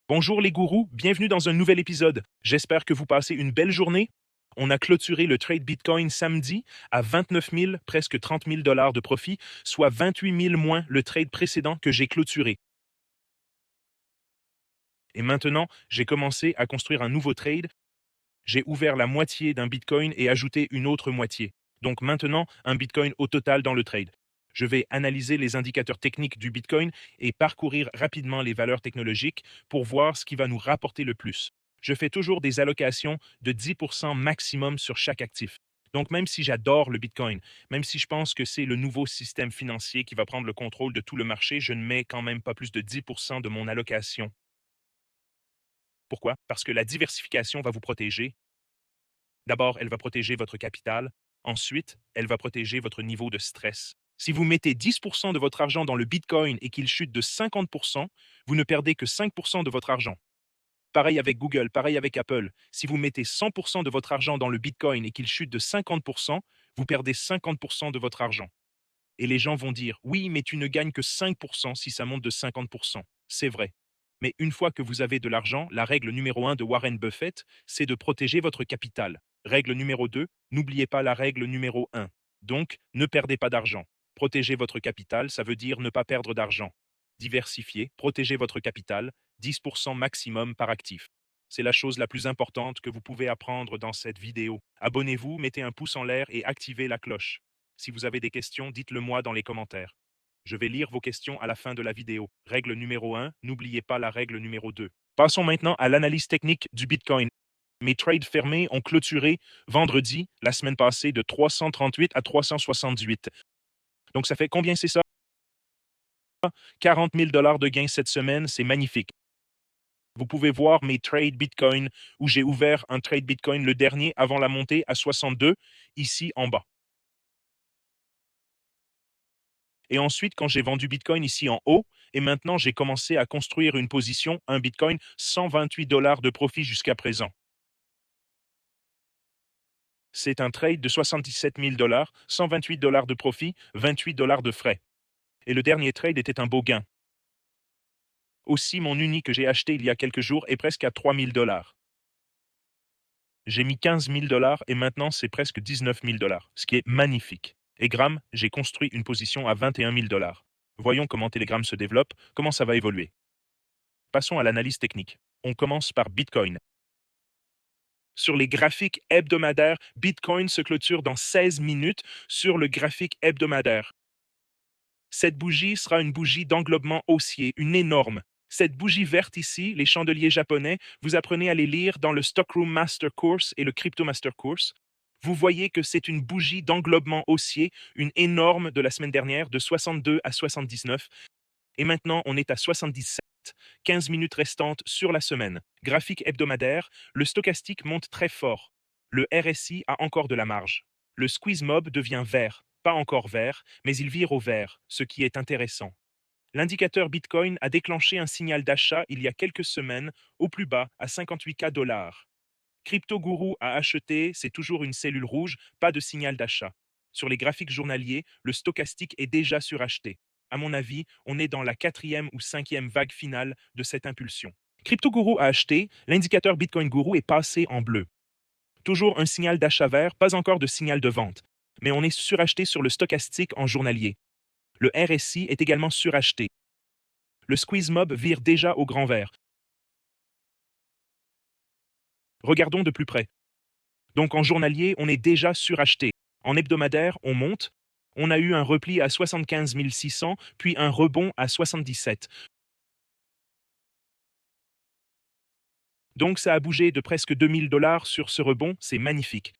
Bonjour les gourous, bienvenue dans un nouvel épisode. J'espère que vous passez une belle journée. On a clôturé le trade Bitcoin samedi à 29 000, presque 30 000 dollars de profit, soit 28 000 moins le trade précédent que j'ai clôturé. Et maintenant, j'ai commencé à construire un nouveau trade. J'ai ouvert la moitié d'un Bitcoin et ajouté une autre moitié. Donc maintenant, un Bitcoin au total dans le trade. Je vais analyser les indicateurs techniques du Bitcoin et parcourir rapidement les valeurs technologiques pour voir ce qui va nous rapporter le plus. Je fais toujours des allocations de 10% maximum sur chaque actif. Donc même si j'adore le Bitcoin, même si je pense que c'est le nouveau système financier qui va prendre le contrôle de tout le marché, je ne mets quand même pas plus de 10% de mon allocation. Pourquoi? Parce que la diversification va vous protéger. D'abord, elle va protéger votre capital. Ensuite, elle va protéger votre niveau de stress. Si vous mettez 10% de votre argent dans le Bitcoin et qu'il chute de 50%, vous ne perdez que 5% de votre argent. Pareil avec Google, pareil avec Apple. Si vous mettez 100% de votre argent dans le Bitcoin et qu'il chute de 50%, vous perdez 50% de votre argent. Et les gens vont dire, oui, mais tu ne gagnes que 5% si ça monte de 50%. C'est vrai. Mais une fois que vous avez de l'argent, la règle numéro 1 de Warren Buffett, c'est de protéger votre capital. Règle numéro 2, n'oubliez pas la règle numéro 1. Donc, ne perdez pas d'argent. Protéger votre capital, ça veut dire ne pas perdre d'argent. Diversifier, protéger votre capital, 10% maximum par actif. C'est la chose la plus importante que vous pouvez apprendre dans cette vidéo. Abonnez-vous, mettez un pouce en l'air et activez la cloche. Si vous avez des questions, dites-le moi dans les commentaires. Je vais lire vos questions à la fin de la vidéo. Règle numéro 1, n'oubliez pas la règle numéro 2. Passons maintenant à l'analyse technique du Bitcoin. Mes trades fermés ont clôturé vendredi, la semaine passée, de 338 à 368. Donc ça fait combien c'est ça? 40 000 dollars de gains cette semaine, c'est magnifique. Vous pouvez voir mes trades Bitcoin où j'ai ouvert un trade Bitcoin le dernier avant la montée à 62, ici en bas. Et ensuite, quand j'ai vendu Bitcoin ici en haut, et maintenant j'ai commencé à construire une position, un Bitcoin, 128 dollars de profit jusqu'à présent. C'est un trade de 77 000 dollars, 128 dollars de profit, 28 dollars de frais. Et le dernier trade était un beau gain. Aussi, mon uni que j'ai acheté il y a quelques jours est presque à 3 000 dollars. J'ai mis 15 000 dollars et maintenant c'est presque 19 000 dollars, ce qui est magnifique. Et Gram, j'ai construit une position à 21 000 dollars. Voyons comment Telegram se développe, comment ça va évoluer. Passons à l'analyse technique. On commence par Bitcoin. Sur les graphiques hebdomadaires, Bitcoin se clôture dans 16 minutes sur le graphique hebdomadaire. Cette bougie sera une bougie d'englobement haussier, une énorme. Cette bougie verte ici, les chandeliers japonais, vous apprenez à les lire dans le Stockroom Master Course et le Crypto Master Course. Vous voyez que c'est une bougie d'englobement haussier, une énorme de la semaine dernière, de 62 à 79. Et maintenant, on est à 77. 15 minutes restantes sur la semaine. Graphique hebdomadaire, le stochastique monte très fort. Le RSI a encore de la marge. Le squeeze mob devient vert, pas encore vert, mais il vire au vert, ce qui est intéressant. L'indicateur Bitcoin a déclenché un signal d'achat il y a quelques semaines, au plus bas, à 58K dollars. Crypto Guru a acheté, c'est toujours une cellule rouge, pas de signal d'achat. Sur les graphiques journaliers, le stochastique est déjà suracheté. À mon avis, on est dans la 4e ou 5e vague finale de cette impulsion. Crypto Guru a acheté, l'indicateur Bitcoin Guru est passé en bleu. Toujours un signal d'achat vert, pas encore de signal de vente. Mais on est suracheté sur le stochastique en journalier. Le RSI est également suracheté. Le squeeze mob vire déjà au grand vert. Regardons de plus près. Donc en journalier, on est déjà suracheté. En hebdomadaire, on monte. On a eu un repli à 75 600, puis un rebond à 77. Donc ça a bougé de presque 2000 dollars sur ce rebond, c'est magnifique.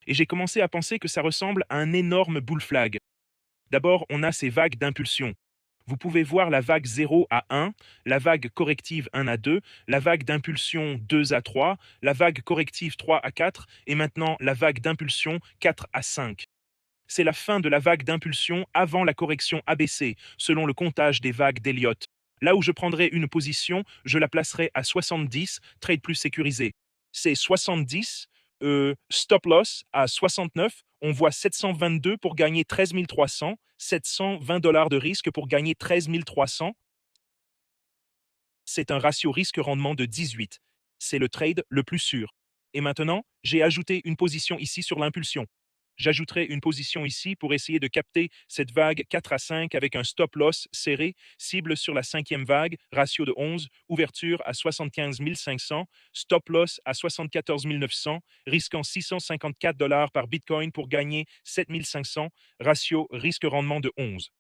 Et j'ai commencé à penser que ça ressemble à un énorme bull flag. D'abord, on a ces vagues d'impulsion. Vous pouvez voir la vague 0 à 1, la vague corrective 1 à 2, la vague d'impulsion 2 à 3, la vague corrective 3 à 4 et maintenant la vague d'impulsion 4 à 5. C'est la fin de la vague d'impulsion avant la correction ABC, selon le comptage des vagues d'Elliott. Là où je prendrai une position, je la placerai à 70, trade plus sécurisé. C'est 70, stop loss à 69, On voit 722 pour gagner 13 300, 720 $ de risque pour gagner 13 300. C'est un ratio risque-rendement de 18. C'est le trade le plus sûr. Et maintenant, j'ai ajouté une position ici sur l'impulsion. J'ajouterai une position ici pour essayer de capter cette vague 4 à 5 avec un stop loss serré, cible sur la cinquième vague, ratio de 11, ouverture à 75 500, stop loss à 74 900, risquant 654 $ par Bitcoin pour gagner 7 500, ratio risque-rendement de 11.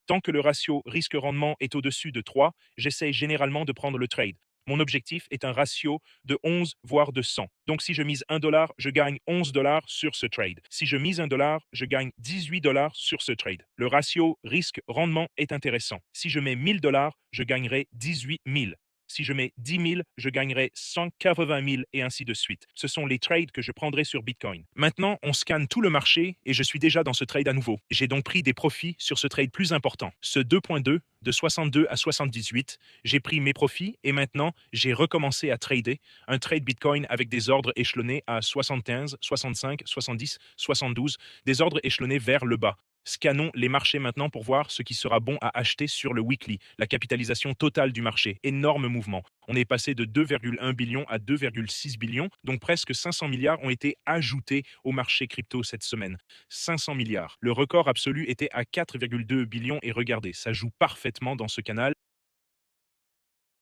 Tant que le ratio risque-rendement est au-dessus de 3, j'essaie généralement de prendre le trade. Mon objectif est un ratio de 11, voire de 100. Donc si je mise $1, je gagne 11 $ sur ce trade. Si je mise $1, je gagne 18 $ sur ce trade. Le ratio risque-rendement est intéressant. Si je mets 1000 $, je gagnerai 18 000. Si je mets 10 000, je gagnerai 180 000 et ainsi de suite. Ce sont les trades que je prendrai sur Bitcoin. Maintenant, on scanne tout le marché et je suis déjà dans ce trade à nouveau. J'ai donc pris des profits sur ce trade plus important. Ce 2.2 de 62 à 78, j'ai pris mes profits et maintenant, j'ai recommencé à trader un trade Bitcoin avec des ordres échelonnés à 75, 65, 70, 72, des ordres échelonnés vers le bas. Scannons les marchés maintenant pour voir ce qui sera bon à acheter sur le weekly, la capitalisation totale du marché. Énorme mouvement. On est passé de 2,1 billions à 2,6 billions, donc presque 500 milliards ont été ajoutés au marché crypto cette semaine. 500 milliards. Le record absolu était à 4,2 billions et regardez, ça joue parfaitement dans ce canal.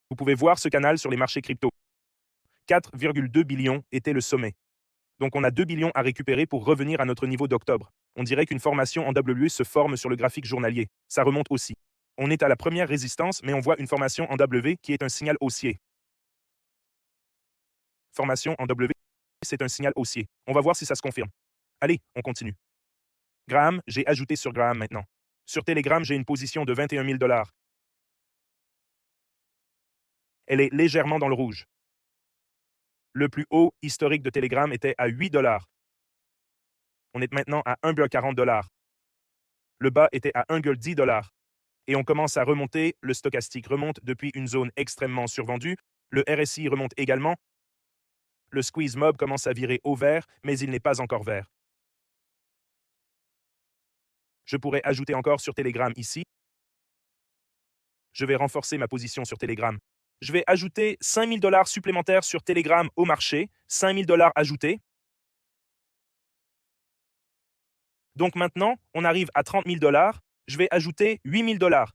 Vous pouvez voir ce canal sur les marchés crypto. 4,2 billions était le sommet. Donc on a 2 billions à récupérer pour revenir à notre niveau d'octobre. On dirait qu'une formation en W se forme sur le graphique journalier. Ça remonte aussi. On est à la première résistance, mais on voit une formation en W qui est un signal haussier. Formation en W, c'est un signal haussier. On va voir si ça se confirme. Allez, on continue. Graham, j'ai ajouté sur Graham maintenant. Sur Telegram, j'ai une position de 21 000 $. Elle est légèrement dans le rouge. Le plus haut historique de Telegram était à 8 $. On est maintenant à 1,40 $. Le bas était à 1,10 $. Et on commence à remonter. Le stochastique remonte depuis une zone extrêmement survendue. Le RSI remonte également. Le squeeze mob commence à virer au vert, mais il n'est pas encore vert. Je pourrais ajouter encore sur Telegram ici. Je vais renforcer ma position sur Telegram. Je vais ajouter 5 000 $ supplémentaires sur Telegram au marché. 5 000 $ ajoutés. Donc maintenant, on arrive à 30 000 $. Je vais ajouter 8 000 $.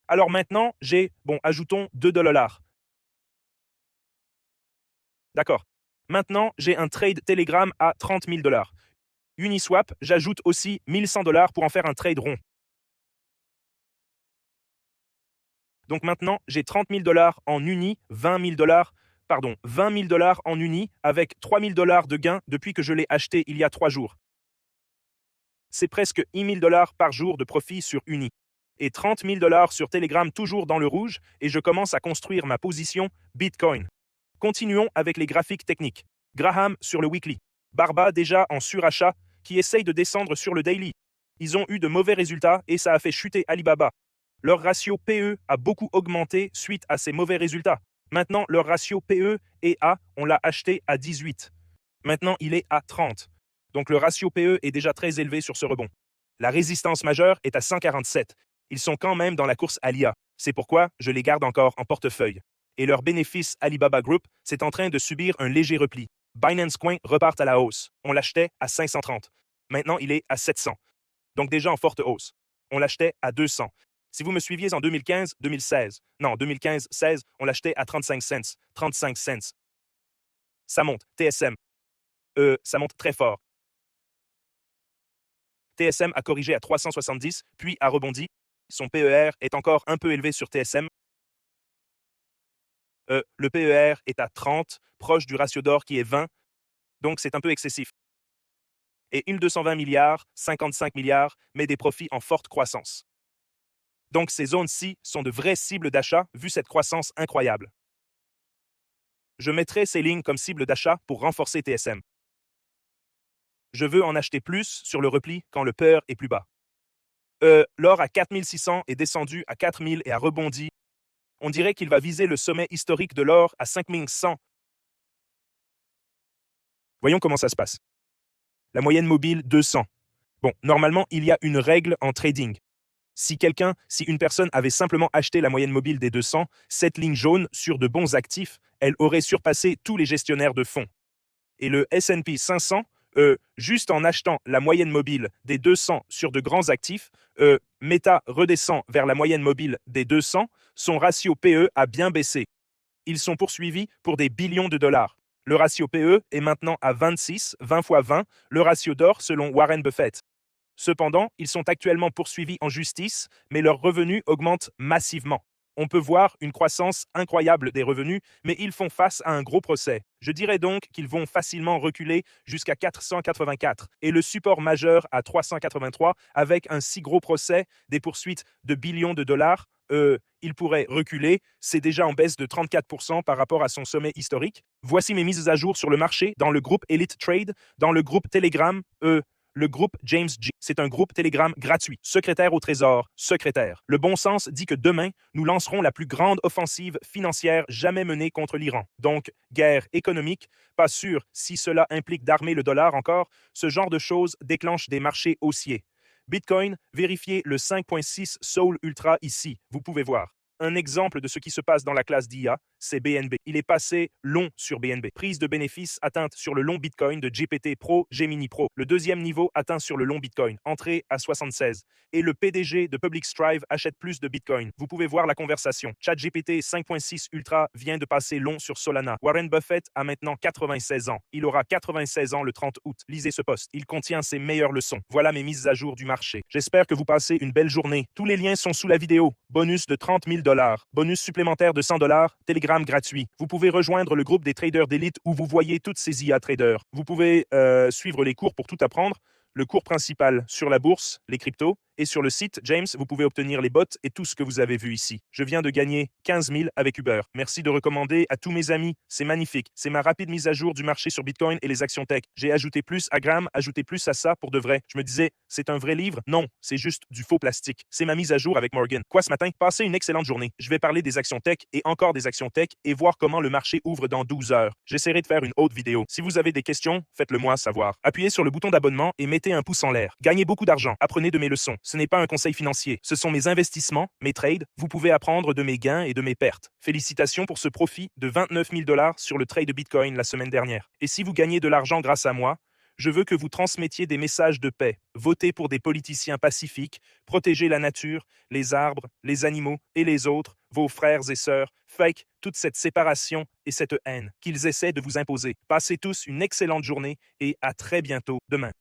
Alors maintenant, ajoutons 2 $. D'accord. Maintenant, j'ai un trade Telegram à 30 000 $. Uniswap, j'ajoute aussi 1100 $ pour en faire un trade rond. Donc maintenant, j'ai 30 000 $ en uni, 20 000 $ en uni avec 3 000 $ de gain depuis que je l'ai acheté il y a 3 jours. C'est presque 1 000 $ par jour de profit sur uni. Et 30 000 $ sur Telegram toujours dans le rouge et je commence à construire ma position Bitcoin. Continuons avec les graphiques techniques. Graham sur le weekly. Barba déjà en surachat qui essaye de descendre sur le daily. Ils ont eu de mauvais résultats et ça a fait chuter Alibaba. Leur ratio PE a beaucoup augmenté suite à ces mauvais résultats. Maintenant, leur ratio PE et A, on l'a acheté à 18. Maintenant, il est à 30. Donc le ratio PE est déjà très élevé sur ce rebond. La résistance majeure est à 147. Ils sont quand même dans la course à l'IA. C'est pourquoi je les garde encore en portefeuille. Et leur bénéfice Alibaba Group, c'est en train de subir un léger repli. Binance Coin repart à la hausse. On l'achetait à 530. Maintenant, il est à 700. Donc déjà en forte hausse. On l'achetait à 200. Si vous me suiviez en 2015-16, on l'achetait à 35 cents. 35 cents. Ça monte. TSM. Ça monte très fort. TSM a corrigé à 370, puis a rebondi. Son PER est encore un peu élevé sur TSM. Le PER est à 30, proche du ratio d'or qui est 20, donc c'est un peu excessif. Et 1220 milliards, 55 milliards, mais des profits en forte croissance. Donc ces zones-ci sont de vraies cibles d'achat vu cette croissance incroyable. Je mettrai ces lignes comme cible d'achat pour renforcer TSM. Je veux en acheter plus sur le repli quand le PER est plus bas. L'or à 4600 est descendu à 4000 et a rebondi. On dirait qu'il va viser le sommet historique de l'or à 5100. Voyons comment ça se passe. La moyenne mobile 200. Bon, normalement, il y a une règle en trading. Si une personne avait simplement acheté la moyenne mobile des 200, cette ligne jaune sur de bons actifs, elle aurait surpassé tous les gestionnaires de fonds. Et le S&P 500, juste en achetant la moyenne mobile des 200 sur de grands actifs, Meta redescend vers la moyenne mobile des 200, son ratio PE a bien baissé. Ils sont poursuivis pour des billions de dollars. Le ratio PE est maintenant à 26, 20 fois 20, le ratio d'or selon Warren Buffett. Cependant, ils sont actuellement poursuivis en justice, mais leurs revenus augmentent massivement. On peut voir une croissance incroyable des revenus, mais ils font face à un gros procès. Je dirais donc qu'ils vont facilement reculer jusqu'à 484 et le support majeur à 383 avec un si gros procès, des poursuites de billions de dollars. Il pourrait reculer, c'est déjà en baisse de 34% par rapport à son sommet historique. Voici mes mises à jour sur le marché dans le groupe Elite Trade, dans le groupe Telegram, le groupe James G. C'est un groupe Telegram gratuit. Secrétaire au Trésor, secrétaire. Le bon sens dit que demain, nous lancerons la plus grande offensive financière jamais menée contre l'Iran. Donc, guerre économique, pas sûr si cela implique d'armer le dollar encore, ce genre de choses déclenche des marchés haussiers. Bitcoin, vérifiez le 5.6 Soul Ultra ici, vous pouvez voir. Un exemple de ce qui se passe dans la classe d'IA, c'est BNB. Il est passé long sur BNB. Prise de bénéfices atteinte sur le long Bitcoin de GPT Pro, Gemini Pro. Le deuxième niveau atteint sur le long Bitcoin, entrée à 76. Et le PDG de Public Strive achète plus de Bitcoin. Vous pouvez voir la conversation. ChatGPT 5.6 Ultra vient de passer long sur Solana. Warren Buffett a maintenant 96 ans. Il aura 96 ans le 30 août. Lisez ce post. Il contient ses meilleures leçons. Voilà mes mises à jour du marché. J'espère que vous passez une belle journée. Tous les liens sont sous la vidéo. Bonus de 30 000 $. Bonus supplémentaire de 100 $. Telegram gratuit. Vous pouvez rejoindre le groupe des traders d'élite où vous voyez toutes ces IA traders. Vous pouvez suivre les cours pour tout apprendre. Le cours principal sur la bourse, les cryptos, et sur le site James, vous pouvez obtenir les bots et tout ce que vous avez vu ici. Je viens de gagner 15 000 avec Uber. Merci de recommander à tous mes amis. C'est magnifique. C'est ma rapide mise à jour du marché sur Bitcoin et les actions tech. J'ai ajouté plus à Gram, ajouté plus à ça pour de vrai. Je me disais, c'est un vrai livre? Non, c'est juste du faux plastique. C'est ma mise à jour avec Morgan. Quoi ce matin? Passez une excellente journée. Je vais parler des actions tech et encore des actions tech et voir comment le marché ouvre dans 12 heures. J'essaierai de faire une autre vidéo. Si vous avez des questions, faites-le moi savoir. Appuyez sur le bouton d'abonnement et mettez un pouce en l'air. Gagnez beaucoup d'argent. Apprenez de mes leçons. Ce n'est pas un conseil financier. Ce sont mes investissements, mes trades. Vous pouvez apprendre de mes gains et de mes pertes. Félicitations pour ce profit de 29 000 $ sur le trade de Bitcoin la semaine dernière. Et si vous gagnez de l'argent grâce à moi, je veux que vous transmettiez des messages de paix. Votez pour des politiciens pacifiques. Protégez la nature, les arbres, les animaux et les autres, vos frères et sœurs. Fake toute cette séparation et cette haine qu'ils essaient de vous imposer. Passez tous une excellente journée et à très bientôt demain.